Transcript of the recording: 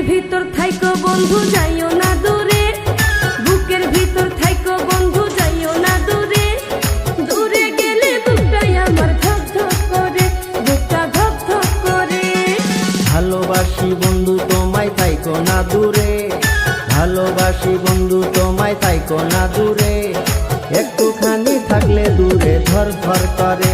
ভিতর থাইকো বন্ধু যাইও না দূরে, বুকের ভিতর থাইকো বন্ধু যাইও না দূরে। দূরে গেলে বুকটাই আমার ধক ধক করে, বুকটা ধক ধক করে। ভালোবাসি বন্ধু তোমায় থাইকো না দূরে, ভালোবাসি বন্ধু তোমায় থাইকো না দূরে। একটুখানি থাকলে দূরে ধর ধর করে।